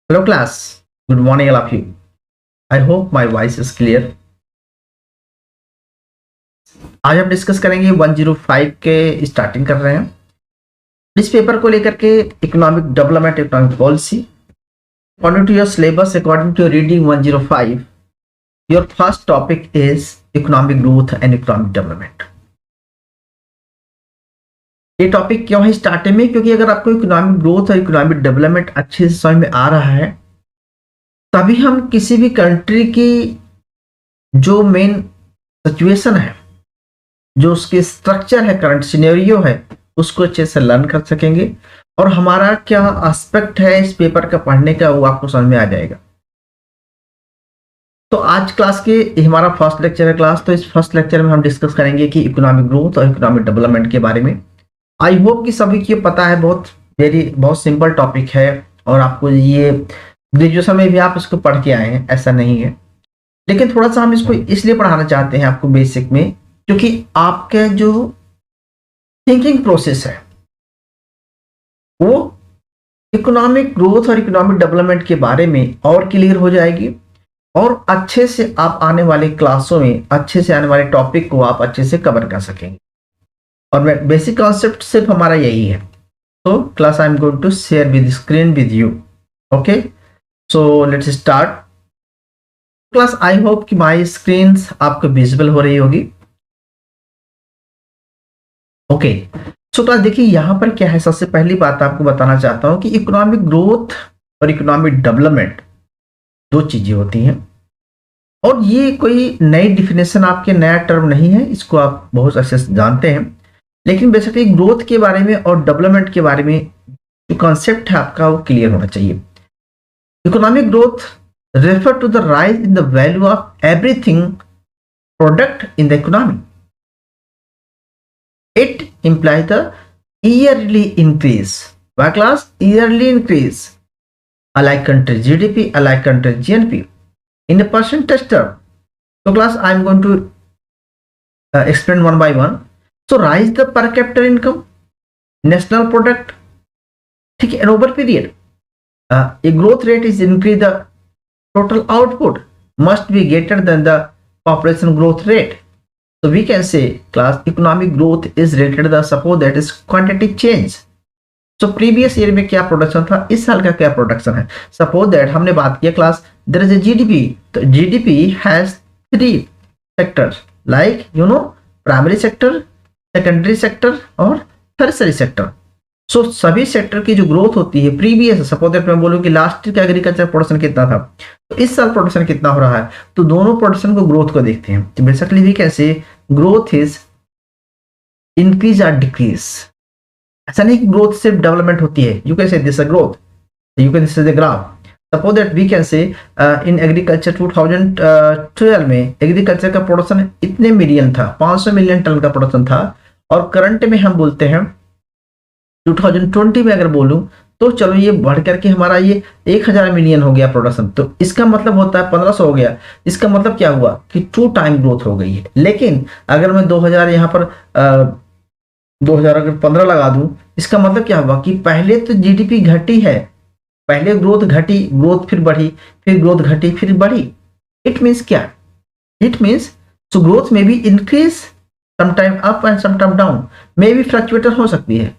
Hello class, good morning all of you. I hope my voice is clear. आज हम discuss करेंगे 105 के starting कर रहे हैं इस पेपर को लेकर के economic development economic policy according to your syllabus according to your reading 105 your first topic is economic growth and economic development. ये टॉपिक क्यों है स्टार्टिंग में? क्योंकि अगर आपको इकोनॉमिक ग्रोथ और इकोनॉमिक डेवलपमेंट अच्छे से समझ में आ रहा है तभी हम किसी भी कंट्री की जो मेन सिचुएशन है, जो उसके स्ट्रक्चर है, करंट सिनेरियो है, उसको अच्छे से लर्न कर सकेंगे और हमारा क्या एस्पेक्ट है इस पेपर का पढ़ने का वो आपको समझ में आ जाएगा। तो आज क्लास के हमारा फर्स्ट लेक्चर है क्लास। तो इस फर्स्ट लेक्चर में हम डिस्कस करेंगे कि इकोनॉमिक ग्रोथ और इकोनॉमिक डेवलपमेंट के बारे में। आई होप कि सभी को पता है, बहुत सिंपल टॉपिक है और आपको ये ग्रेजुएशन में भी आप इसको पढ़ के आए हैं, ऐसा नहीं है। लेकिन थोड़ा सा हम इसको इसलिए पढ़ाना चाहते हैं आपको बेसिक में, क्योंकि आपके जो थिंकिंग प्रोसेस है वो इकोनॉमिक ग्रोथ और इकोनॉमिक डेवलपमेंट के बारे में और क्लियर हो जाएगी और अच्छे से आप आने वाले क्लासों में अच्छे से आने वाले टॉपिक को आप अच्छे से कवर कर सकेंगे। और बेसिक कॉन्सेप्ट सिर्फ हमारा यही है। तो class I am going to share with screen with you. Okay, so let's start class. I hope कि माई स्क्रीन आपको विजिबल हो रही होगी। ओके, सो क्लास देखिए यहाँ पर क्या है। सबसे पहली बात आपको बताना चाहता हूं कि इकोनॉमिक ग्रोथ और इकोनॉमिक डेवलपमेंट दो चीजें होती हैं और ये कोई नई डिफिनेशन आपके नया टर्म नहीं है, इसको आप बहुत अच्छे से जानते हैं। लेकिन बेसिकली ग्रोथ के बारे में और डेवलपमेंट के बारे में जो कॉन्सेप्ट है आपका वो क्लियर होना चाहिए। Economic growth refer to the rise in the value of everything product in the economy. It implies the yearly increase. By class, yearly increase. Alike country GDP, alike country GNP. In a percentage term. So class, I am going to explain one by one. So rise the per capita income, national product. ठीक है, over period. A growth rate is increase the total output must be greater than the population growth rate. So we can say class economic growth is related to the suppose that is quantity change. So previous year में क्या production था, इस साल का क्या production है। Suppose that हमने बात किया class there is a GDP. तो GDP has 3 sectors like primary sector, secondary sector और टर्शियरी सेक्टर। सो सभी सेक्टर की जो ग्रोथ होती है प्रीवियस, सपोज दैट मैं बोलूँ कि लास्ट ईयर का एग्रीकल्चर प्रोडक्शन कितना था तो इस साल प्रोडक्शन कितना हो रहा है, तो दोनों प्रोडक्शन को ग्रोथ को देखते हैं। तो basically we can say growth is increase और डिक्रीज। ऐसा नहीं कि ग्रोथ सिर्फ डेवलपमेंट होती है। You can say this a growth, you can say the graph. Suppose that we can say in agriculture 2012 में एग्रीकल्चर का प्रोडक्शन इतने मिलियन था, 500 मिलियन टन का प्रोडक्शन था और करंट में हम बोलते हैं 2020 में अगर बोलूं तो चलो ये बढ़ करके हमारा ये 1000 मिलियन हो गया प्रोडक्शन। तो इसका मतलब होता है 1500 हो गया। इसका मतलब क्या हुआ कि 2 टाइम ग्रोथ हो गई है। लेकिन अगर मैं 2000 यहाँ पर 2000 अगर 15 लगा दूं, इसका मतलब क्या हुआ कि पहले तो जीडीपी घटी है, पहले ग्रोथ घटी, ग्रोथ फिर बढ़ी, फिर ग्रोथ घटी, फिर बढ़ी। इट मीन्स क्या? इट मीन्स सो ग्रोथ में भी increase, sometime up and sometime down, मे भी फ्लक्चुएटर हो सकती है।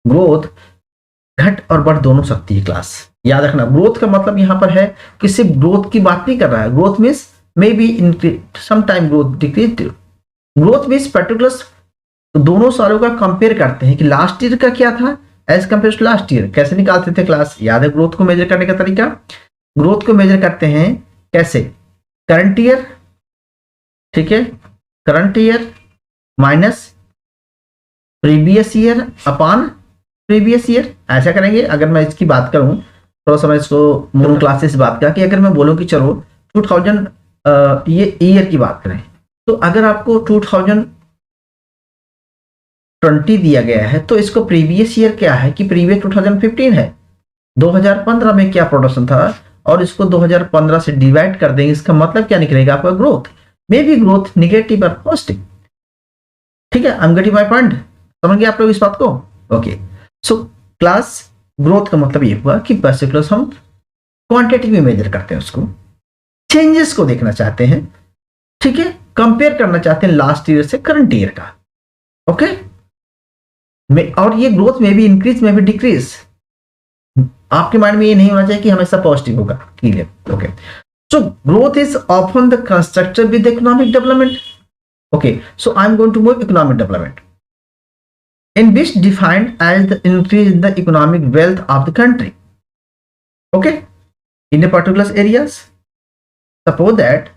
ग्रोथ घट और बढ़ दोनों सकती है क्लास, याद रखना। ग्रोथ का मतलब यहां पर है कि सिर्फ ग्रोथ की बात नहीं कर रहा है। Growth means may be increase, sometime growth decrease. Growth means particular. तो दोनों सालों का कंपेयर करते हैं कि लास्ट ईयर का क्या था as compare to last year. कैसे निकालते थे क्लास? याद है ग्रोथ को मेजर करने का तरीका? ग्रोथ को मेजर करते हैं कैसे? करंट ईयर, ठीक है, current year minus previous year upon previous year. ऐसा करेंगे। अगर मैं इसकी बात करूं, थोड़ा सा मैं इसको मोनो क्लासेस बात का कि अगर मैं बोलूं कि चलो 2000 ये ईयर की बात करें, तो अगर आपको 2020 दिया गया है तो इसको प्रीवियस ईयर क्या है कि प्रीवियस 2015 है। 2015 में क्या प्रोडक्शन था और इसको 2015 से डिवाइड कर देंगे। इसका मतलब क्या निकलेगा आपका? Growth. May be growth negative और पॉजिटिव। ठीक है, I am getting my point. समझ गए आप लोग इस बात को? ओके, सो क्लास ग्रोथ का मतलब ये हुआ कि पर्टिकुलर हम क्वांटिटी में मेजर करते हैं उसको, चेंजेस को देखना चाहते हैं, ठीक है, कंपेयर करना चाहते हैं लास्ट ईयर से करंट ईयर का, ओके। और ये ग्रोथ में भी इंक्रीज में भी डिक्रीज, आपके माइंड में ये नहीं होना चाहिए कि हमेशा पॉजिटिव होगा, clear, okay. So growth is often the constructor with economic development, okay. So I am going to move economic development in which defined as the increase in the economic wealth of the country, okay, in a particular areas. Suppose that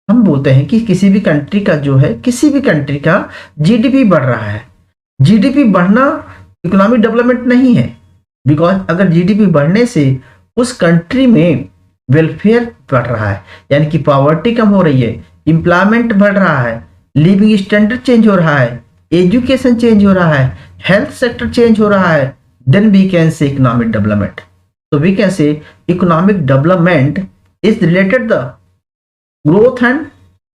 हम बोलते हैं कि किसी भी country का जो है, किसी भी कंट्री का जीडीपी बढ़ रहा है, जीडीपी बढ़ना इकोनॉमिक डेवलपमेंट नहीं है, बिकॉज अगर जीडीपी बढ़ने से उस कंट्री में वेलफेयर बढ़ रहा है, यानी कि पॉवर्टी कम हो रही है, एम्प्लॉयमेंट बढ़ रहा है, लिविंग स्टैंडर्ड चेंज हो रहा है, एजुकेशन चेंज हो रहा है, हेल्थ सेक्टर चेंज हो रहा है, then we can say economic development. तो we can say economic development is related the growth and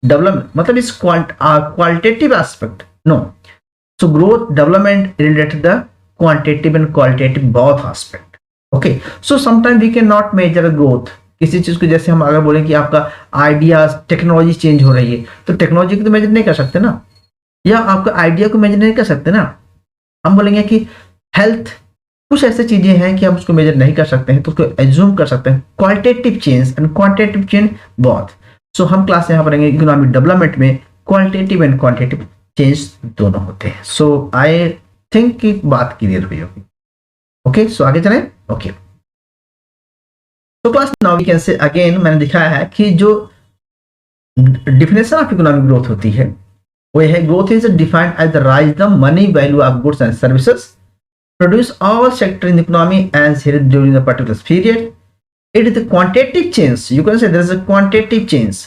development, मतलब इस qualitative aspect, no. So growth development related the quantitative and qualitative both aspect, okay. So sometime we can not measure growth किसी चीज को, जैसे हम अगर बोलें कि आपका आइडियाज, टेक्नोलॉजी चेंज हो रही है, तो टेक्नोलॉजी को तो मेजर नहीं कर सकते ना, या आपका आइडिया को मेजर नहीं कर सकते ना। हम बोलेंगे कि हेल्थ, कुछ ऐसी चीजें हैं कि हम उसको मेजर नहीं कर सकते हैं, तो उसको एज्यूम कर सकते हैं। Qualitative change and quantitative change बहुत। सो हम क्लास यहाँ पढ़ेंगे इकोनॉमिक डेवलपमेंट में क्वालिटेटिव एंड क्वांटिटेटिव चेंज दोनों होते हैं। सो आई थिंक कि बात क्लियर हुई होगी, ओके। सो आगे चलें, ओके। तो class now we can say again, मैंने दिखाया है कि जो डिफिनेशन ऑफ इकोनॉमिक ग्रोथ होती है वो है, growth is defined as the rise the money value of goods and services produce all sector in economy and during the particular period. It is the quantitative change. You can say there is a quantitative change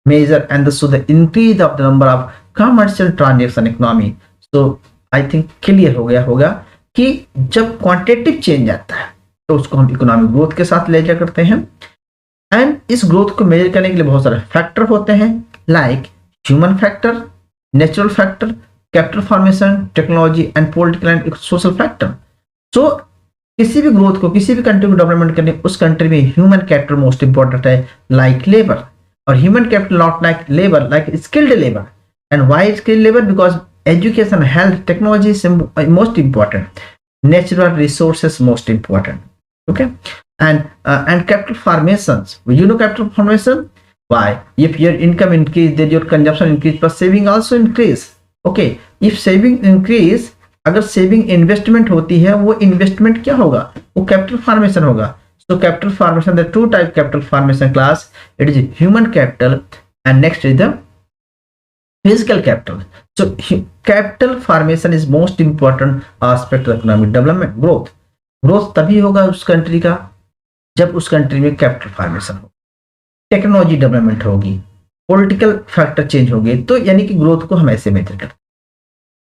measure and so the increase of the number of commercial transaction economy. So I think clear हो गया होगा कि जब quantitative change आता है तो उसको हम इकोनॉमिक ग्रोथ के साथ लेजर करते हैं। एंड इस ग्रोथ को मेजर करने के लिए बहुत सारे फैक्टर होते हैं, like human factor, natural factor, capital formation, technology and political and social factor. So किसी भी ग्रोथ को, किसी भी कंट्री को डेवलपमेंट करने, उस कंट्री में ह्यूमन कैपिटल मोस्ट इंपॉर्टेंट है, लाइक लेबर। और human capital not like labour, like skilled labour. And why skilled labour? Because education, health, technology is most important, natural resources most important, okay. and capital formations, you know capital formation, why? If your income increase, then your consumption increase, but saving also increase, okay. If saving increase, अगर saving investment होती है, वो investment क्या होगा? वो capital formation होगा। So capital formation, the two type capital formation class, it is human capital and next is the physical capital. So capital formation is most important aspect of economic development. Growth तभी होगा उस country का जब उस country में capital formation हो, technology development होगी, political factor change होंगे, तो यानी कि ग्रोथ को हम ऐसे मेजर करते हैं,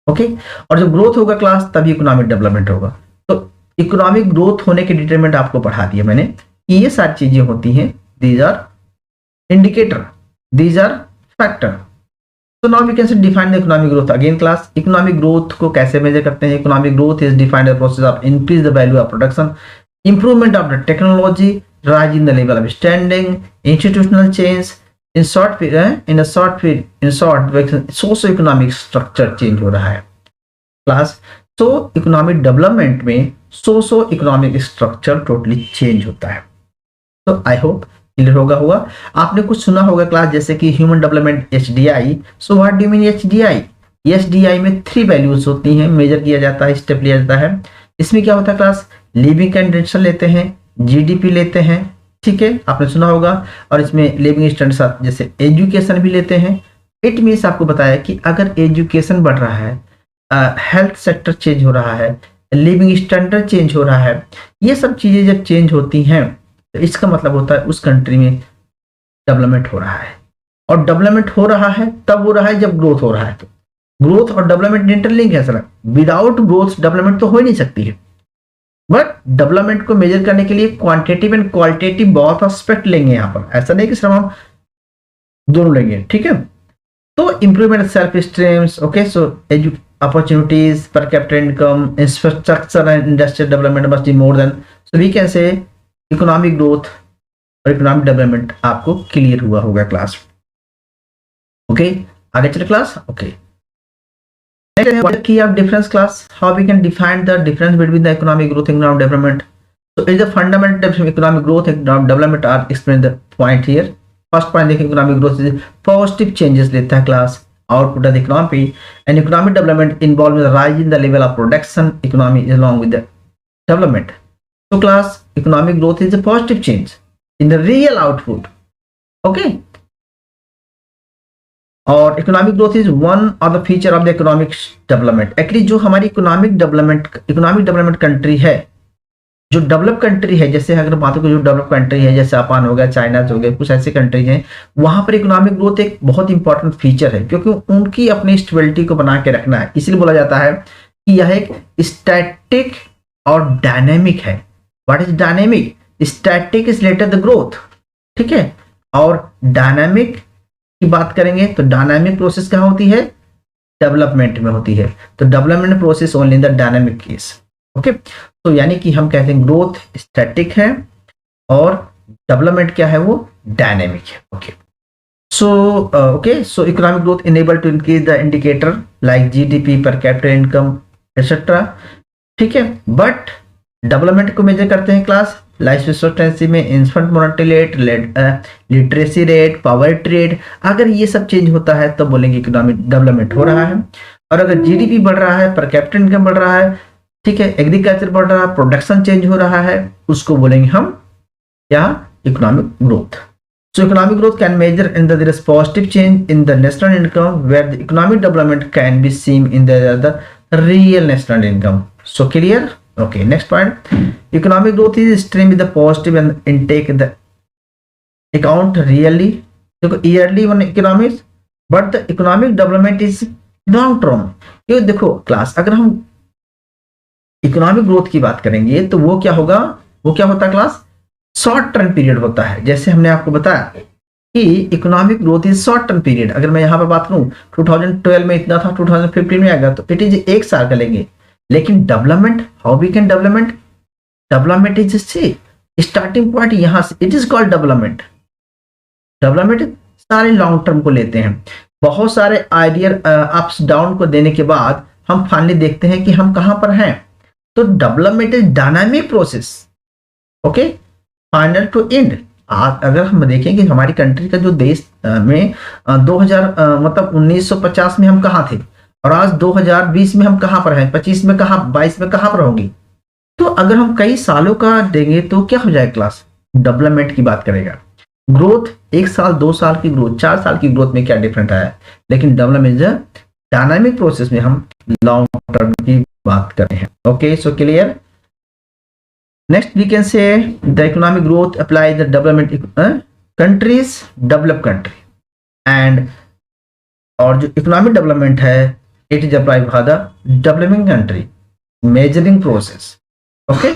ओके। और जब ग्रोथ होगा क्लास, तभी इकोनॉमिक डेवलपमेंट होगा। तो इकोनॉमिक ग्रोथ होने के डिटरमिनेंट आपको पढ़ा दिया मैंने कि ये सारी चीजें होती हैं, these are indicator, these are factor. So now we can say define the economic growth again class. Economic growth को कैसे मेजर करते हैं? Economic growth is defined as the process of increase the value of production, improvement of the technology, rise in the level of standing, institutional change, in short socio-economic structure change हो रहा है class. So economic development में socio-economic structure totally change होता है। So I hope clear होगा। आपने कुछ सुना होगा क्लास, जैसे कि human development HDI। So what do you mean HDI? HDI में 3 वैल्यूज होती हैं, मेजर किया जाता है, स्टेप लिया जाता है। इसमें क्या होता है क्लास? लिविंग कंडीशन लेते हैं, GDP लेते हैं, ठीक है, आपने सुना होगा। और इसमें लिविंग स्टैंडर्ड जैसे एजुकेशन भी लेते हैं। इट मीन्स आपको बताया कि अगर एजुकेशन बढ़ रहा है, हेल्थ सेक्टर चेंज हो रहा है, लिविंग स्टैंडर्ड चेंज हो रहा है, ये सब चीजें जब चेंज होती हैं तो इसका मतलब होता है उस कंट्री में डेवलपमेंट हो रहा है। और डेवलपमेंट हो रहा है तब हो रहा है जब ग्रोथ हो रहा है। तो ग्रोथ और डेवलपमेंट इंटरलिंक है सर। विदाउट ग्रोथ डेवलपमेंट तो हो ही नहीं सकती है। बट डेवलपमेंट को मेजर करने के लिए क्वांटिटेटिव एंड क्वालिटेटिव बहुत एस्पेक्ट लेंगे यहाँ पर, ऐसा नहीं कि सिर्फ हम दोनों लेंगे, ठीक है। तो improvement self streams, okay. So opportunities, per capital income, infrastructure and industrial development must be more then. So we can say economic growth और इकोनॉमिक डेवलपमेंट आपको क्लियर हुआ होगा क्लास। ओके, आगे चले class. Okay, what is the key of difference class? How we can define the difference between the economic growth and economic development? So is the fundamental of economic growth and development are explained the point here. First point देखिए, economic growth is positive changes लेता है class output of the economy, and economic development involves the rise in the level of production economy along with the development. So class, economic growth is a positive change in the real output. Okay. और economic growth is one of the feature of the economic development. Actually जो हमारी economic development country है, जो develop country है, जैसे अगर बात करें जो डेवलप कंट्री है, जैसे जापान हो गया, चाइना हो गया, कुछ ऐसे कंट्रीज हैं, वहां पर इकोनॉमिक ग्रोथ एक बहुत इंपॉर्टेंट फीचर है, क्योंकि उनकी अपनी स्टेबिलिटी को बना के रखना है। इसलिए बोला जाता है कि यह एक स्टैटिक और डायनेमिक है। What is dynamic? Static is later the growth, ठीक है, और डायनेमिक की बात करेंगे तो डायनामिक प्रोसेस कहाँ होती है? डेवलपमेंट में होती है। तो development process only in the dynamic case. Okay, तो यानी कि हम कहते हैं ग्रोथ स्टैटिक है और डेवलपमेंट क्या है? वो डायनामिक है। Okay, so economic growth enable to increase the indicator like GDP, per capital income etcetera, ठीक है। बट डेवलपमेंट को मेजर करते हैं क्लास लाइफ एक्सपेक्टेंसी में, infant mortality rate, literacy rate, poverty rate. अगर ये सब चेंज होता है तो बोलेंगे इकोनॉमिक डेवलपमेंट हो रहा है। और अगर जीडीपी बढ़ रहा है, पर कैपिटल इनकम बढ़ रहा है, ठीक है, एग्रीकल्चर बढ़ रहा है, प्रोडक्शन चेंज हो रहा है, उसको बोलेंगे हम क्या? Economic growth. So economic growth can measure in the positive change in the national income, where the economic development can be seen in the real national income. So clear? Okay, next point. Economic growth is extremely the positive and intake the account really yearly one economics, but the economic development is long term. ये देखो class, अगर हम economic growth की बात करेंगे तो वो क्या होगा? वो क्या होता है क्लास? शॉर्ट टर्म पीरियड होता है। जैसे हमने आपको बताया कि economic growth is short term period. अगर मैं यहाँ पर बात करूँ 2012 में इतना था, 2015 में आएगा, तो इट इज एक साल का लेंगे। लेकिन development, how we can development is say starting point यहां से, इट इज कॉल्ड डेवलपमेंट सारे लॉन्ग टर्म को लेते हैं। बहुत सारे आइडियल अप्स डाउन को देने के बाद हम फाइनली देखते हैं कि हम कहां पर हैं। तो development is dynamic process. Okay, final to end. अगर हम देखें कि हमारी कंट्री का जो देश में 1950 में हम कहाँ थे और आज 2020 में हम कहां पर हैं, 25 में कहां, 22 में कहां पर होंगे। तो अगर हम कई सालों का देंगे तो क्या हो जाएगा क्लास? डेवलपमेंट की बात करेगा। ग्रोथ 1 साल 2 साल की ग्रोथ, 4 साल की ग्रोथ में क्या डिफरेंट आया, लेकिन डेवलपमेंट डायनामिक प्रोसेस में हम लॉन्ग टर्म की बात कर रहे हैं। Okay, so clear. Next we can say the economic growth apply the development countries, develop country, and और जो इकोनॉमिक डेवलपमेंट है it is applied by the developing country measuring process. Okay,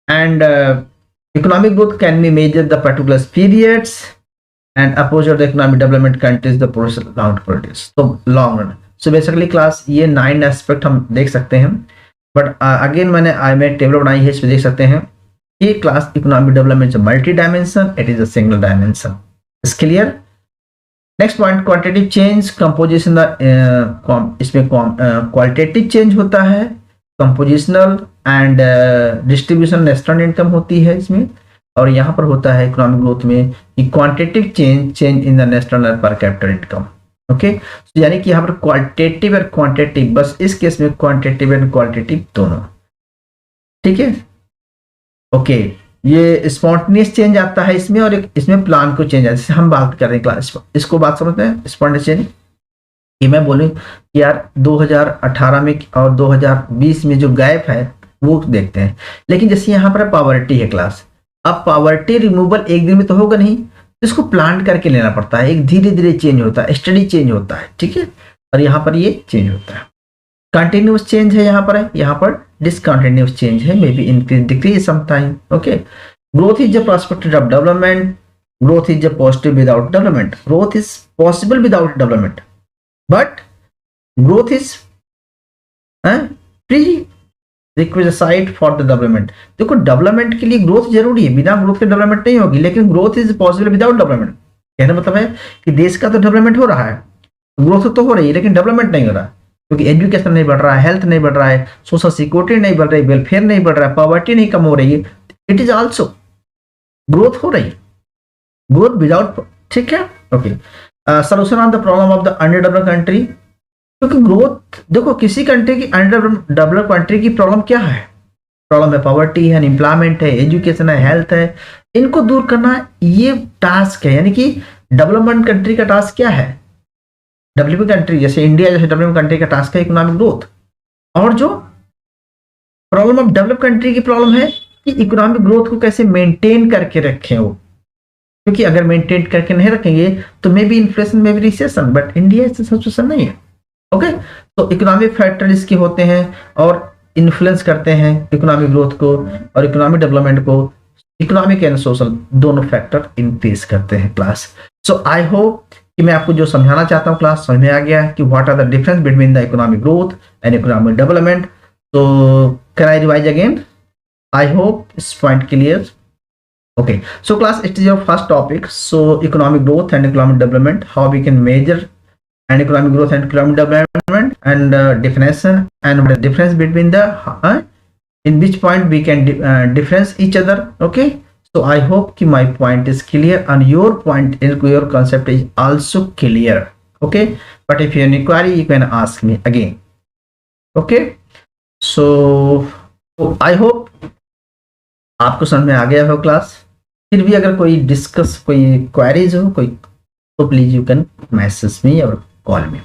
and economic growth can be measured the particular periods and opposite the economic development countries the process long periods, so long run. So basically class ये 9 aspect हम देख सकते हैं, but again मैं table बनाई है, इसमें देख सकते हैं कि class economic development multi dimension, it is a single dimension. Is clear? Next point, quantitative change composition. इसमें क्वालिटेटिव चेंज होता है, compositional and distribution national income होती है इसमें, और यहाँ पर होता है इकोनॉमिक ग्रोथ में quantitative change in the national पर कैपिटल इनकम। ओके, यानी कि यहाँ पर क्वालिटेटिव और क्वांटिटेटिव, बस इस केस में क्वांटिटेटिव एंड क्वालिटेटिव दोनों, ठीक है। ओके, ये स्पॉन्टेनियस चेंज आता है इसमें, और एक इसमें प्लान को चेंज आता है। जैसे हम बात कर रहे हैं क्लास, इसको बात समझते हैं स्पॉन्टेनियस चेंज। कि मैं बोलूँ कि यार 2018 में और 2020 में जो गैप है वो देखते हैं, लेकिन जैसे यहाँ पर पॉवर्टी है क्लास, अब पॉवर्टी रिमूवल एक दिन में तो होगा नहीं, तो इसको प्लान करके लेना पड़ता है, एक धीरे धीरे चेंज होता है, स्टडी चेंज होता है, ठीक है। और यहाँ पर ये चेंज होता है, कंटिन्यूस चेंज है यहाँ पर, यहाँ पर discontinuous change है, maybe increase decrease sometime. Okay, growth is the perspective of development, growth is the positive without development, growth is possible without development, but growth is pre requisite for the development. देखो development के लिए growth जरूरी है, बिना growth के development नहीं होगी, लेकिन growth is possible without development. कहने मतलब है कि देश का तो डेवलपमेंट हो रहा है, ग्रोथ तो हो रही है, लेकिन डेवलपमेंट नहीं हो रहा, क्योंकि एजुकेशन नहीं बढ़ रहा है, हेल्थ नहीं बढ़ रहा है, सोशल सिक्योरिटी नहीं बढ़ रही, वेलफेयर नहीं बढ़ रहा है, पॉवर्टी नहीं कम हो रही है। इट इज ऑल्सो ग्रोथ हो रही, ग्रोथ विदाउट, ठीक है, okay. Solution on the problem of the under developed country, क्योंकि ग्रोथ देखो किसी कंट्री की, अंडर डेवलप्ड कंट्री की प्रॉब्लम क्या है, प्रॉब्लम है पॉवर्टी है, एम्प्लॉयमेंट है, एजुकेशन है, हेल्थ है, इनको दूर करना ये टास्क है। यानी कि डेवलपमेंट कंट्री का टास्क क्या है, डेवलपिंग कंट्री जैसे इंडिया जैसे डेवलपिंग कंट्री का टास्क है इकोनॉमिक ग्रोथ। और जो प्रॉब्लम ऑफ डेवलप कंट्री की प्रॉब्लम है कि इकोनॉमिक ग्रोथ को कैसे मेंटेन करके रखें वो, क्योंकि अगर मेंटेन करके नहीं रखेंगे तो may be inflation, may be recession, but India ऐसा सिचुएशन नहीं है। ओके, तो इकोनॉमिक फैक्टर इसके होते हैं और इन्फ्लुएंस करते हैं इकोनॉमिक ग्रोथ को और इकोनॉमिक डेवलपमेंट को। इकोनॉमिक एंड सोशल दोनों फैक्टर इंक्रीज करते हैं क्लास। सो आई होप कि मैं आपको जो समझाना चाहता हूँ क्लास समझ में आ गया कि what are the difference between the economic growth and economic development. तो can I revise again? I hope this point clear. Okay, so class, it is your first topic. So economic growth and economic development, how we can measure and economic growth and economic development, and definition and what is the difference between the in which point we can difference each other. Okay, so I hope कि my point is clear and your point is, your concept is also clear. Okay, but if you have any query you can ask me again. Okay, so I hope आपको समझ में आ गया हो class. फिर भी अगर कोई डिस्कस, कोई क्वेरीज हो कोई, तो please you can message me और कॉल मी।